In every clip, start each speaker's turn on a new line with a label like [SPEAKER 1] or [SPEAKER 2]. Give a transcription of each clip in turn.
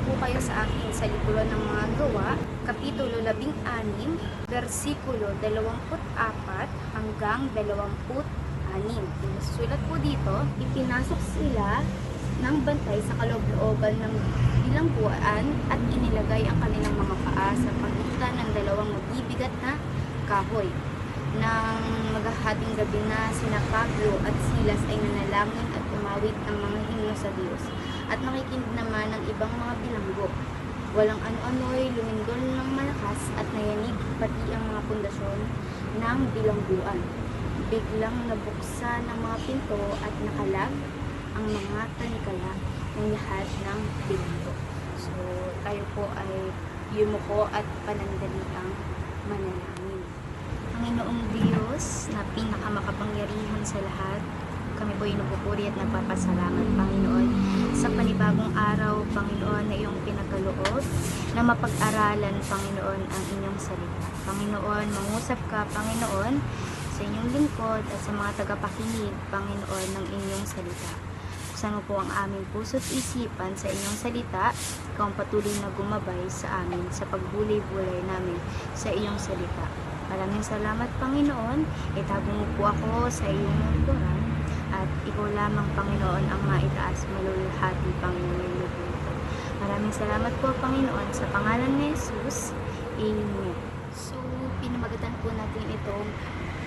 [SPEAKER 1] po kayo sa akin sa libro ng mga gawa, Kapitulo 16, versikulo 24 hanggang 26. Sulat po dito, ipinasok sila ng bantay sa kaloob-looban ng bilangguan at inilagay ang kanilang mga paa sa pagitan ng dalawang mabibigat na kahoy. Nang maghahating gabi na, sina Pablo at Silas ay nanalangin at umawit ng mga himno sa Diyos at nakikinig naman ng ibang mga bilanggo. Walang ano-ano'y lumindol ng malakas at nayanig pati ang mga pundasyon ng bilangguan. Biglang nabuksan ang mga pinto at nakalag ang mga tanikala ng lahat ng bilanggo. So, tayo po ay yumuko at panandalitang manalangin. Panginoong Diyos na pinakamakapangyarihan sa lahat, kami po inupupuri at nagpapasalamat, Panginoon, sa panibagong araw, Panginoon, na iyong pinagkaloob na mapag-aralan, Panginoon, ang inyong salita. Panginoon, mangusap ka, Panginoon, sa inyong lingkod at sa mga tagapakinig, Panginoon, ng inyong salita. Buksan mo po ang aming puso't isipan sa inyong salita, ikaw ang patuloy na gumabay sa amin sa pagbulay-bulay namin sa iyong salita. Maraming salamat, Panginoon. Itago mo po ako sa iyong lungkuran at ikaw lamang, Panginoon, ang maitaas malulhati, Panginoon, ng lupa ito. Maraming salamat po, Panginoon, sa pangalan ni Jesus. Amen. So, pinamagatan po natin itong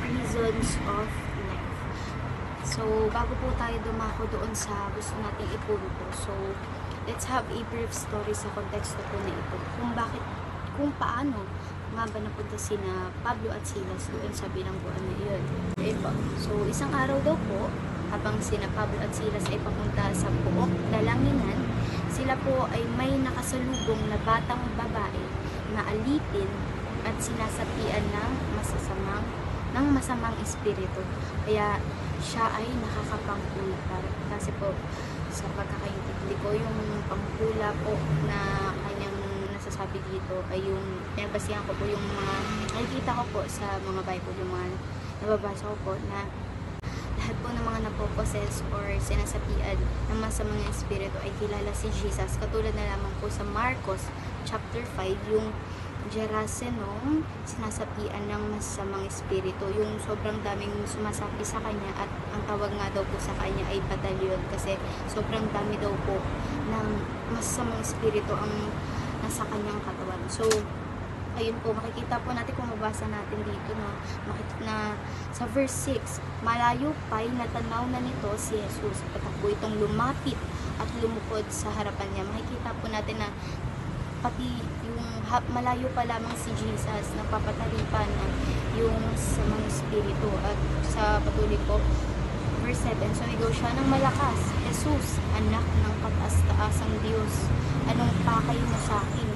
[SPEAKER 1] Prisons of Life. So, bago po tayo dumako doon sa gusto nating ipunto, so, let's have a brief story sa konteksto po na ito. Kung paano nga ba napunta sina Pablo at Silas doon sa bilangguan na iyon. Diba? So, isang araw daw po, habang sina Pablo at Silas ay papunta sa Pook Dalanginan, sila po ay may nakasalubong na batang babae na alipin at sinasapian ng masamang espiritu. Kaya siya ay nakakapangkula. Kasi po, sa pagkakaintindi ko, yung pangkula po na kanyang nasasabi dito ay yung pinabasihan ko po yung mga nakikita ko po sa mga Bible, yung mga nababasa ko po na lahat po ng mga napoposes or sinasapian ng masamang espiritu ay kilala si Jesus. Katulad na lamang po sa Marcos chapter 5, yung Gerasenong sinasapian ng masamang espiritu, yung sobrang daming sumasapi sa kanya at ang tawag nga daw po sa kanya ay batalyon kasi sobrang dami daw po ng masamang espiritu ang nasa kanyang katawan. So, ayun po, makikita po natin kung mabasa natin dito, no? Makikita na sa verse 6, malayo pa'y natanaw na nito si Jesus. Patakbo itong lumapit at lumukod sa harapan niya. Makikita po natin na pati yung malayo pa lamang si Jesus, napapatalipan na yung sa mga espiritu. At sa patuloy po, verse 7, sumigaw siya ng malakas, Jesus, anak ng kataas-taasang Diyos, anong pakay mo sa akin?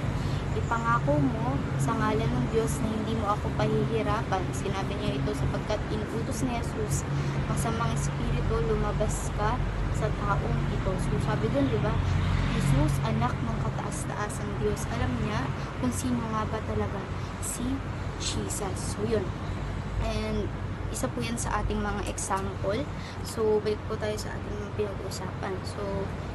[SPEAKER 1] Ipangako mo sa ngalan ng Diyos na hindi mo ako pahihirapan. Sinabi niya ito sapagkat inuutos ni Jesus, masamang espiritu, lumabas ka sa taong ito. So sabi dun, di ba? Jesus, anak ng kataas-taasang Diyos. Alam niya kung sino nga ba talaga si Jesus. So yun. And isa po yan sa ating mga example. So, balik po tayo sa ating pinag-uusapan. So,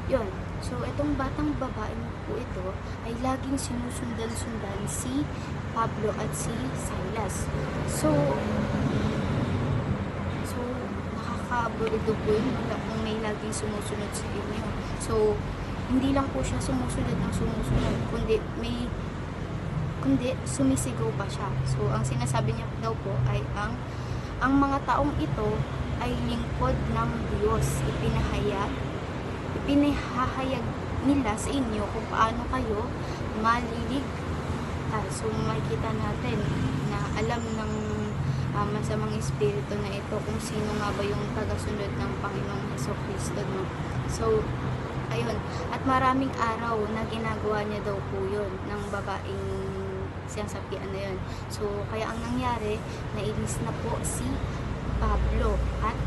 [SPEAKER 1] yun. So, itong batang babae po ito ay laging sinusundan-sundan si Pablo at si Silas. So nakaka-aburido po yun kung may laging sumusunod sa inyo. So, hindi lang po siya sumusunod, kundi sumisigaw pa siya. So, ang sinasabi niya daw po ay ang mga taong ito ay lingkod ng Diyos. Ipinahahayag nila sa inyo kung paano kayo maliligtas. So, makikita natin na alam ng masamang espiritu na ito kung sino nga ba yung tagasunod ng Panginoong Jesucristo, no? So, ayun. At maraming araw na ginagawa niya daw po yun ng babaeng sinasapian na yun. So, kaya ang nangyari, nainis na po si Pablo at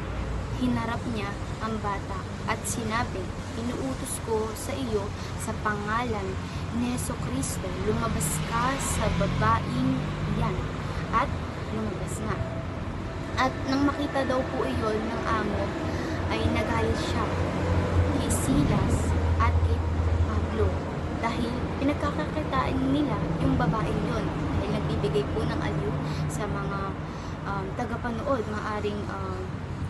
[SPEAKER 1] hinarap niya ang bata at sinabi, inuutos ko sa iyo sa pangalan ni Jesucristo, lumabas ka sa babaeng yan. At lumabas nga. At nang makita daw po iyon ng amo, ay nagalit siya kay Silas at kay Pablo dahil yung babaeng yun ay nagbibigay po ng aliw sa mga tagapanood. Maaring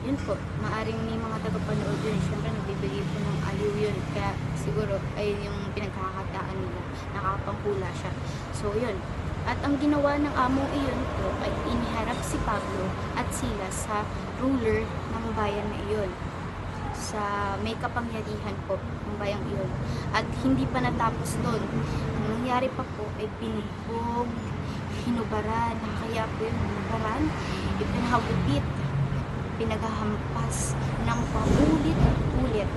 [SPEAKER 1] yun po, maaring may mga tagapanood yun, syempre nagbibigay po ng aliw yun, kaya siguro ayun yung pinagkakataan nila, nakakapampula siya. So yun, at ang ginawa ng among iyon po ay iniharap si Pablo at Silas sa ruler ng bayan na iyon, sa may kapangyarihan po ng bayang iyon. At hindi pa natapos doon. Ang nangyari pa po ay binugbog, hinubaran, kaya po yung hinubaran, ipinahagupit, pinaghahampas ng paulit-ulit.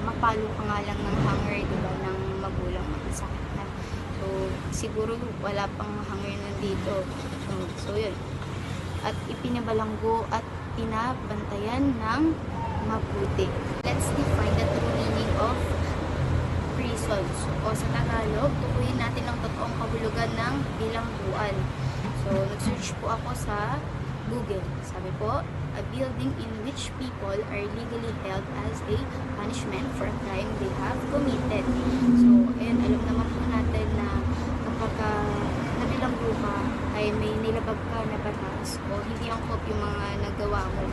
[SPEAKER 1] Mapalo ka nga lang ng hanger, diba, ng magulang, masakit na. So, siguro wala pang hanger na dito. So yun. At ipinabalanggo at pinabantayan ng mabuti. Let's define the true meaning of prison. O sa Tagalog, tukuyin natin ang totoong kahulugan ng bilangguan. So, nag-search po ako sa Google. Sabi po, a building in which people are legally held as a punishment for a crime they have committed. So, ayun, alam naman po natin na kapag nabilanggo ka, ay may nilabag ka na batas o hindi angkop yung mga nagawa mo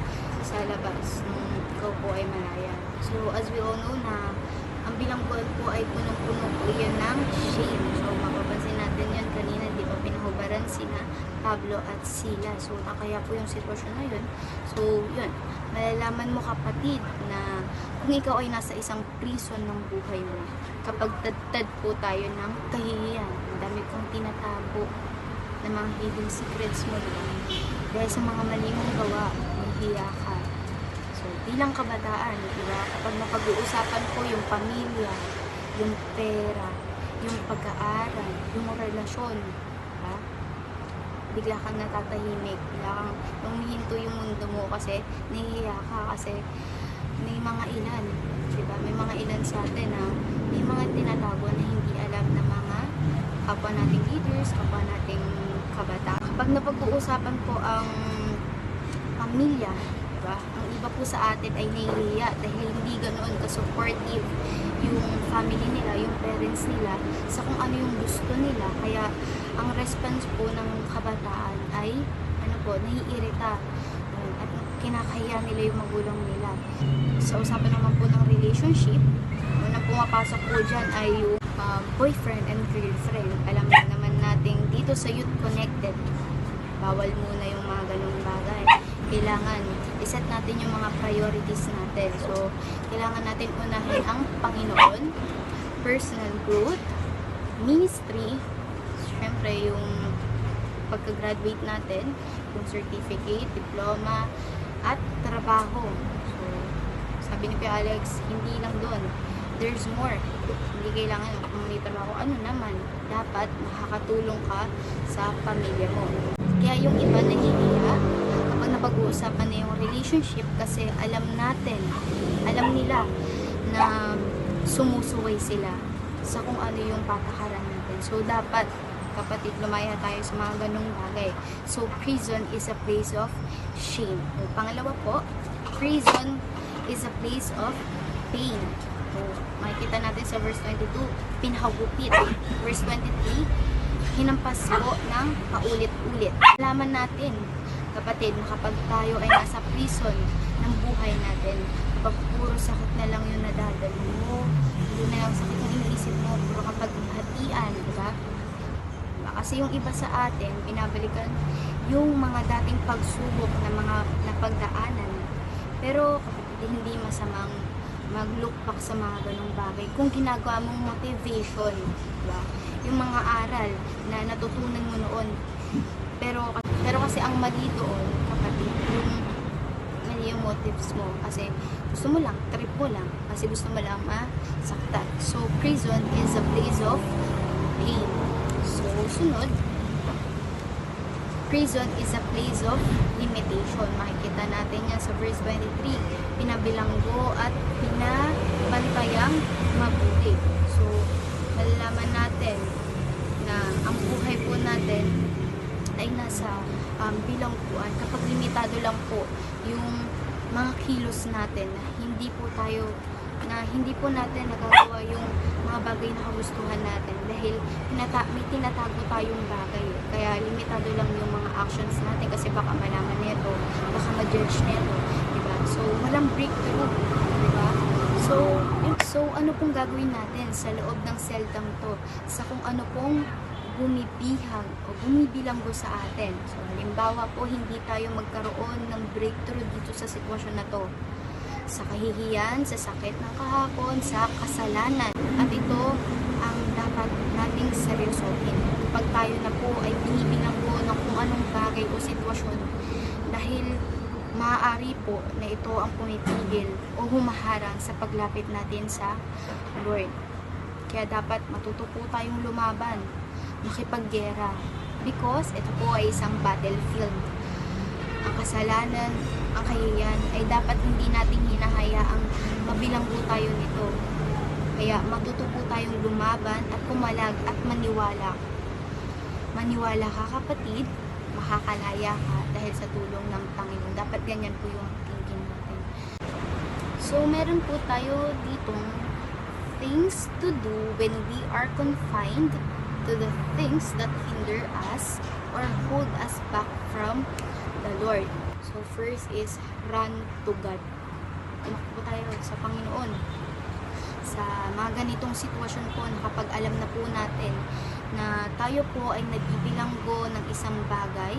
[SPEAKER 1] sa labas nung ikaw po ay malaya. So, as we all know na ang bilangguan po ay punong-puno po yan ng shame. So, mapapansin natin yan kanina, di ba, pinahubaran sina Pablo at Silas. So, kaya po yung sitwasyon na yun. So, yun, malalaman mo kapatid na kung ikaw ay nasa isang prison ng buhay mo, kapag tad po tayo ng kahihiyan, ang dami kong tinatabo na mga hidden secrets mo, dahil sa mga mali mong gawa, mahihiya ka. So, bilang kabataan, diba, kapag napag-uusapan ko yung pamilya, yung pera, yung pag-aaral, yung relasyon, diba, bigla kang natatahimik, bigla kang humihinto yung mundo mo kasi nahihiya ka kasi may mga ilan, diba, may mga ilan sa atin na may mga tinatago na hindi alam na mga kapwa nating leaders, kapwa nating kabataan. Kapag napag-uusapan po ang pamilya, diba, ang iba po sa atin ay nahihiya dahil hindi ganoon ka-supportive yung family nila, yung parents nila sa kung ano yung gusto nila. Kaya ang response po ng kabataan ay naiirita at kinakahiya nila yung magulang nila. Sa usapan naman po ng relationship, unang pumapasok po dyan ay yung boyfriend and girlfriend. Alam naman natin dito sa Youth Connected, bawal muna yung mga ganung bagay. Kailangan iset natin yung mga priorities natin. So, kailangan natin unahin ang Panginoon, personal growth, ministry, syempre yung pagka-graduate natin, yung certificate, diploma, at trabaho. So, sabi ni Kuya Alex, hindi lang doon. There's more. Hindi kailangan kung may trabaho. Ano naman, dapat makakatulong ka sa pamilya mo. Kaya yung iba nahihiya kapag napag-uusapan na yung relationship kasi alam nila na sumusuway sila sa kung ano yung patakaran natin. So, dapat, kapatid, lumaya tayo sa mga ganong bagay. So, prison is a place of shame. Pangalawa po, prison is a place of pain. So, makikita natin sa verse 22, pinahagupit. Verse 23, hinampas po ng paulit-ulit. Alaman natin, kapatid, na kapag tayo ay nasa prison ng buhay natin, kapag puro sakit na lang yung nadadala mo, puro na lang sakit yung iniisip mo, puro kapag hatian, diba? Kasi yung iba sa atin, binabalikan yung mga dating pagsubok na mga napagdaanan. Pero kapatid, hindi masamang mag-look back sa mga ganong bagay kung ginagawa mong motivation, diba? Yung mga aral na natutunan mo noon. Pero kasi ang mali doon, kapatid, yung motives mo kasi gusto mo lang, trip mo lang, kasi gusto mo lang masaktan. So, prison is a place of pain. So, sunod, prison is a place of limitation. Makikita natin yan sa verse 23. Pinabilanggo at pinabantayang mabuti. So, malalaman natin na ang buhay po natin ay nasa bilangguan kapag limitado lang po yung mga kilos natin na hindi po natin nagagawa yung mga bagay na kagustuhan natin dahil dahil may tinatago tayong bagay. Kaya limitado lang yung mga actions natin kasi baka malaman nito, baka ma-judge nito, diba? So, walang breakthrough, diba? So ano pong gagawin natin sa loob ng seldang to? Sa kung ano pong bumibihag o bumibilanggo sa atin. So, halimbawa po, hindi tayo magkaroon ng breakthrough dito sa sitwasyon na to. Sa kahihiyan, sa sakit ng kahapon, sa kasalanan. At ito ang dapat nating seryosohin. Pag tayo na po ay binibilanggo ng kung anong bagay o sitwasyon dahil maaari po na ito ang pumipigil o humaharang sa paglapit natin sa Lord. Kaya dapat matuto po tayong lumaban, makipaggera, because ito po ay isang battlefield. Ang kasalanan, ang kahihiyan ay dapat hindi natin hinahayaang mabilanggo tayo nito. Kaya matuto po tayong lumaban at kumalag at maniwala. Maniwala ka, kapatid, makakalaya ka dahil sa tulong ng Panginoon. Dapat ganyan po yung thinking natin. So, meron po tayo ditong things to do when we are confined to the things that hinder us or hold us back from the Lord. So, first is run to God. Tumakbo tayo sa Panginoon. Sa mga ganitong sitwasyon po, kapag alam na po natin na tayo po ay nagbibilanggo ng isang bagay,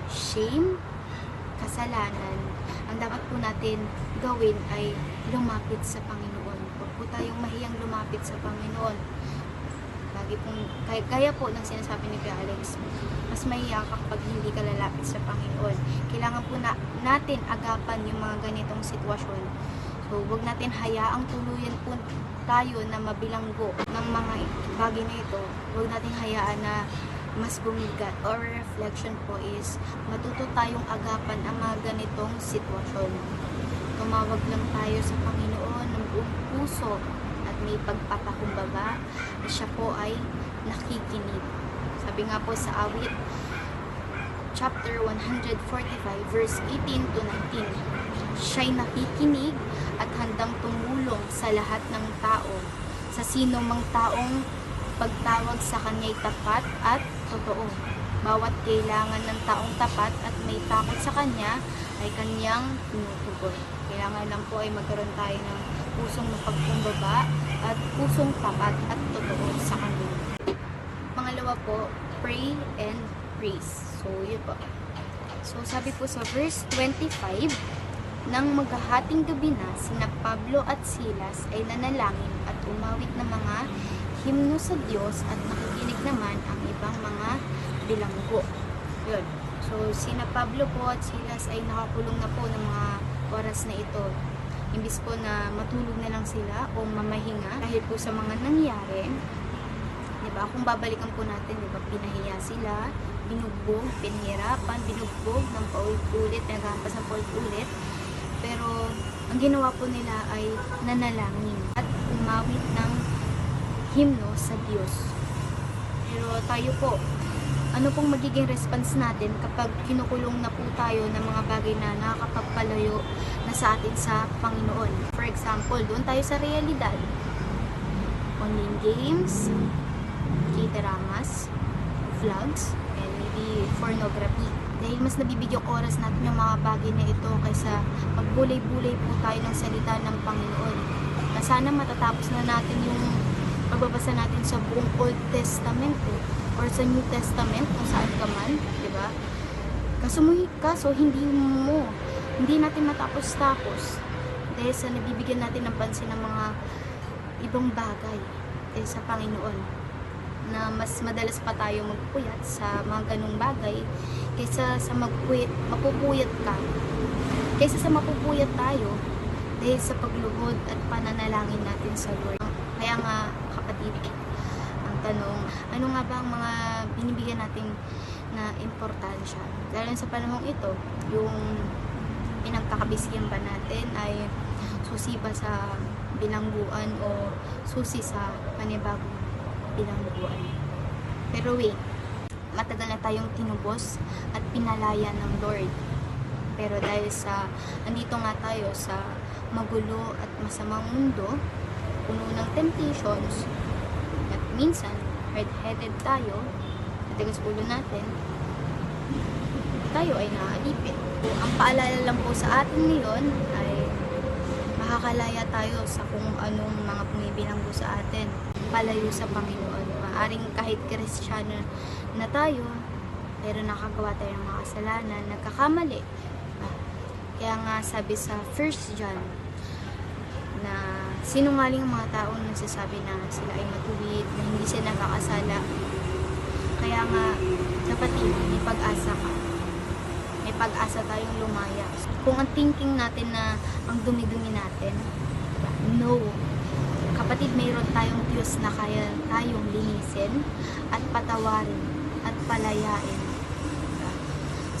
[SPEAKER 1] shame, kasalanan, ang dapat po natin gawin ay lumapit sa Panginoon. Huwag po tayong mahiyang lumapit sa Panginoon. Lagi pong, kaya po ng sinasabi ni Kuya Alex, mas mahiya ka kapag hindi ka lalapit sa Panginoon. Kailangan po natin agapan yung mga ganitong sitwasyon. So, huwag natin hayaang tuluyan po tayo na mabilanggo ng mga bagay na ito. Huwag natin hayaan na mas bumigat. Our reflection po is matuto tayong agapan ang mga ganitong sitwasyon. Tumawag lang tayo sa Panginoon ng buong puso at may pagpapakumbaba at siya po ay nakikinig. Sabi nga po sa Awit chapter 145 verse 18 to 19, siya'y nakikinig at handang tumulong sa lahat ng tao, sa sino mang taong pagtawag sa kanya'y tapat at totoo. Bawat kailangan ng taong tapat at may takot sa kanya ay kanyang tinutugon. Kailangan lang po ay magkaroon tayo ng pusong mapagkumbaba at pusong tapat at totoo sa kanya. Pangalawa po, pray and praise. So, yun po. So, sabi po sa verse 25, nang maghahating gabi na, sina Pablo at Silas ay nanalangin at umawit ng mga himno sa Diyos at nakikinig naman ang ibang mga bilanggo. Yun. So, sina Pablo po at Silas ay nakakulong na po ng mga oras na ito. Imbis po na matulog na lang sila o mamahinga dahil po sa mga nangyari. Diba? Kung babalikan po natin, diba? Pinahiya sila, binugbog, pinahirapan, binugbog ng paulit-ulit, naghampas ng paulit-ulit. Pero, ang ginawa po nila ay nanalangin at umawit ng himno sa Diyos. Pero tayo po, ano pong magiging response natin kapag kinukulong na po tayo ng mga bagay na nakakapagpalayo na sa atin sa Panginoon? For example, doon tayo sa realidad. Online games, K-dramas, vlogs, and maybe pornography. Dahil mas nabibigyan oras natin yung mga bagay na ito kaysa magbulay-bulay po tayo ng salita ng Panginoon. Na sana matatapos na natin yung pagbabasa natin sa buong Old Testament or sa New Testament kung saan ka man, di ba? Kaso hindi natin matapos-tapos dahil sa nabibigyan natin ng pansin ng mga ibang bagay sa Panginoon, na mas madalas pa tayo magpuyat sa mga ganung bagay kaysa sa mapupuyat ka. Kaysa sa mapupuyat tayo dahil sa pagluhod at pananalangin natin sa Lord. Kaya nga, kapatid, ang tanong, ano nga ba ang mga binibigyan natin na importansya? Dahil sa panahong ito, yung pinagkakabisihan ba natin ay susi ba sa bilangguan o susi sa panibagong bilangguan? Pero wait, matagal na tayong tinubos at pinalaya ng Lord. Pero dahil sa andito nga tayo sa magulo at masamang mundo, puno ng temptations, at minsan hard-headed tayo, matigas ulo natin, tayo ay naaalipin. So, ang paalala lang po sa atin ngayon ay makakalaya tayo sa kung anong mga bumibilanggo sa atin, palayo sa Panginoon. Maaring kahit Kristiyano na tayo, pero nakagawa tayo ng mga kasalanan, nagkakamali. Kaya nga sabi sa 1 John na sinungaling ang mga taong nagsasabi na sila ay matuwid, na hindi sila nakakasala. Kaya nga, kapatid, may pag-asa ka. May pag-asa tayong lumaya. Kung ang thinking natin na ang dumi-dumi natin, no. Kapatid, mayroon tayong Diyos na kaya tayong linisin at patawarin at palayain.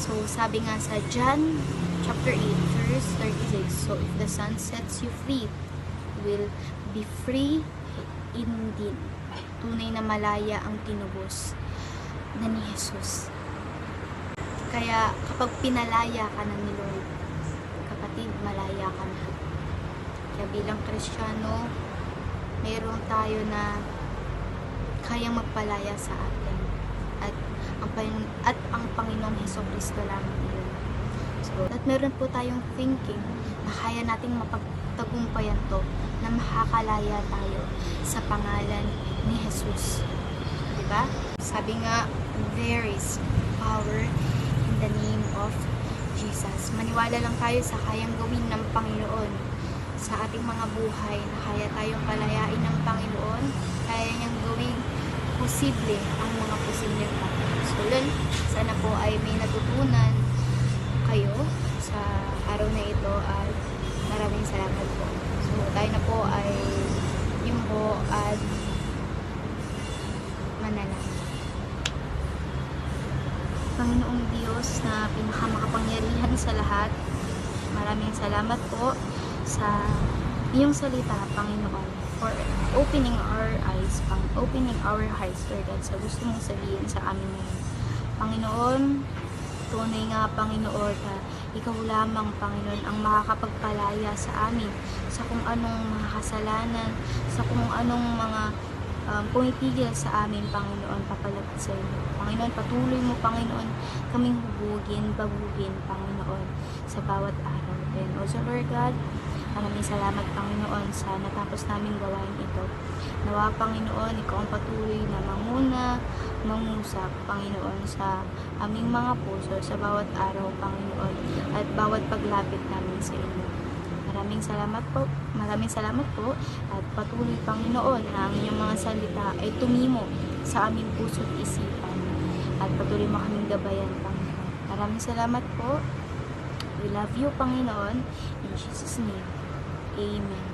[SPEAKER 1] So, sabi nga sa John chapter 8, verse 36, so if the Son sets you free, you will be free indeed. Tunay na malaya ang tinubos na ni Jesus. Kaya kapag pinalaya ka na ni Lord, kapatid, malaya ka na. Kaya bilang Kristiyano, mayroon tayo na kayang magpalaya sa atin. At ang Panginoong Hesukristo lamang iyon. So, at meron po tayong thinking na kaya nating mapagtagumpayan to, na makakalaya tayo sa pangalan ni Jesus. Diba? Sabi nga, there is power in the name of Jesus. Maniwala lang tayo sa kayang gawin ng Panginoon sa ating mga buhay, na kaya tayong palayain ng Panginoon, kaya niyang gawing posible ang mga posibleng bagay. So, sana po ay may natutunan kayo sa araw na ito at maraming salamat po. So, tayo na po ay yung po at manalangin. Panginoong Diyos na pinakamakapangyarihan sa lahat, maraming salamat po sa iyong salita, Panginoon, for opening our eyes, opening our hearts, Lord God, sa gusto mong sabihin sa amin ngayon. Panginoon, tunay nga, Panginoon, na ikaw lamang, Panginoon, ang makakapagpalaya sa amin sa kung anong mga kasalanan, sa kung anong mga pumipigil sa amin, Panginoon, papalapit sa iyo. Panginoon, patuloy mo, Panginoon, kaming hubugin, bagugin, Panginoon, sa bawat araw. And also, Lord God, maraming salamat, Panginoon, sa natapos naming gawain ito. Nawa, Panginoon, ikaw ang patuloy na mangusap, Panginoon, sa aming mga puso, sa bawat araw, Panginoon, at bawat paglapit namin sa inyo. Maraming salamat po, at patuloy, Panginoon, na ang inyong mga salita ay tumimo sa aming puso at isipan, at patuloy mo kaming gabayan, Panginoon. Maraming salamat po. We love you, Panginoon. In Jesus' name, Amen.